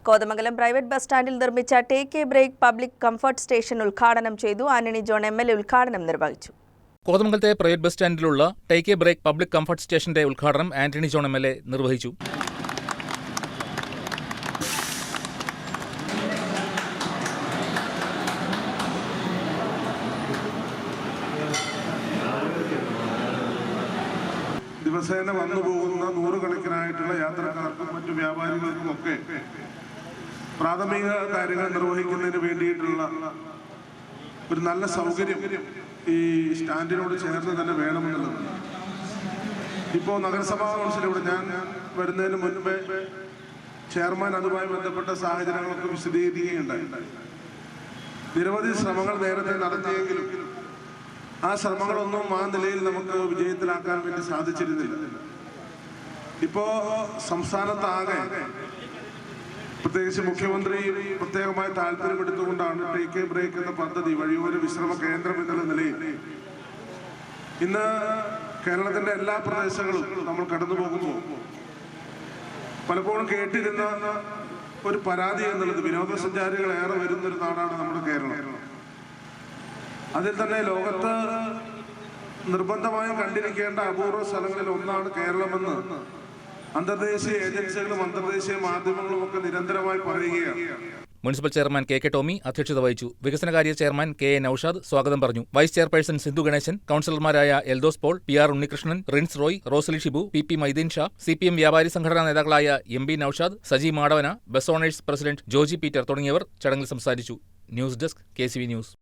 Kothamangalam private bus സ്റ്റാൻഡിൽ നിർമ്മിച്ച take a break public comfort station ഉദ്ഘാടനം ചെയ്തു. ആന്റണി ജോൺ എം.എൽ.എ. ഉദ്ഘാടനം നിർവഹിച്ചു. കോതമംഗലത്തെ പ്രൈവറ്റ് ബസ് സ്റ്റാൻഡിലുള്ള take a break public comfort സ്റ്റേഷന്റെ ഉദ്ഘാടനം ആന്റണി ജോൺ എം.എൽ.എ. നിർവഹിച്ചു. ദിവസേന വന്നു പോകുന്ന നൂറുകണക്കിനായിട്ടുള്ള യാത്രക്കാർക്കും മറ്റു വ്യാപാരികൾക്കുമൊക്കെ പ്രാഥമിക കാര്യങ്ങൾ നിർവഹിക്കുന്നതിന് വേണ്ടിയിട്ടുള്ള ഒരു നല്ല സൗകര്യം ഈ സ്റ്റാൻഡിനോട് ചേർന്ന് തന്നെ വേണമെന്നുള്ളത്. ഇപ്പോൾ നഗരസഭാ കൗൺസിലിലൂടെ ഞാൻ വരുന്നതിന് മുൻപേ ചെയർമാൻ അതുമായി ബന്ധപ്പെട്ട സാഹചര്യങ്ങളൊക്കെ വിശദീകരിക്കുകയുണ്ടായി. നിരവധി ശ്രമങ്ങൾ നേരത്തെ നടത്തിയെങ്കിലും ആ ശ്രമങ്ങളൊന്നും ആ നിലയിൽ നമുക്ക് വിജയത്തിലാക്കാൻ വേണ്ടി സാധിച്ചിരുന്നില്ല. ഇപ്പോ സംസ്ഥാനത്താകെ പ്രത്യേകിച്ച് മുഖ്യമന്ത്രി പ്രത്യേകമായി താല്പര്യമെടുത്തുകൊണ്ടാണ് ടേക്ക് എ ബ്രേക്ക് എന്ന പദ്ധതി വഴിയോര വിശ്രമ കേന്ദ്രം എന്നുള്ള നിലയിൽ ഇന്ന് കേരളത്തിന്റെ എല്ലാ പ്രദേശങ്ങളും നമ്മൾ കടന്നു പോകുമ്പോൾ പലപ്പോഴും കേട്ടിരുന്ന ഒരു പരാതി എന്നുള്ളത് വിനോദസഞ്ചാരികൾ ഏറെ വരുന്നൊരു നാടാണ് നമ്മുടെ കേരളം. അതിൽ തന്നെ ലോകത്ത് നിർബന്ധമായും കണ്ടിരിക്കേണ്ട അപൂർവ സ്ഥലങ്ങളിൽ ഒന്നാണ് കേരളമെന്ന് അന്തർദേശീയ ഏജൻസികളും അന്തർദേശീയ മാധ്യമങ്ങളും ഒക്കെ നിരന്തരമായി പറയുകയാണ്. മുനിസിപ്പൽ ചെയർമാൻ കെ ടോമി അധ്യക്ഷത വഹിച്ചു. വികസനകാര്യ ചെയർമാൻ കെ നൌഷാദ് സ്വാഗതം പറഞ്ഞു. വൈസ് ചെയർപേഴ്സൺ സിന്ധു ഗണേശൻ, കൌൺസിലർമാരായ Eldhose Paul, PR. Unnikrishnan, Rince Roy, Rosely Shibu, P. Maideen Shah, CPM വ്യാപാരി സംഘടനാ നേതാക്കളായ MB. Noushad, Saji Madavana, bus owners president Joji Peter തുടങ്ങിയവർ ചടങ്ങിൽ സംസാരിച്ചു. News desk KCV news.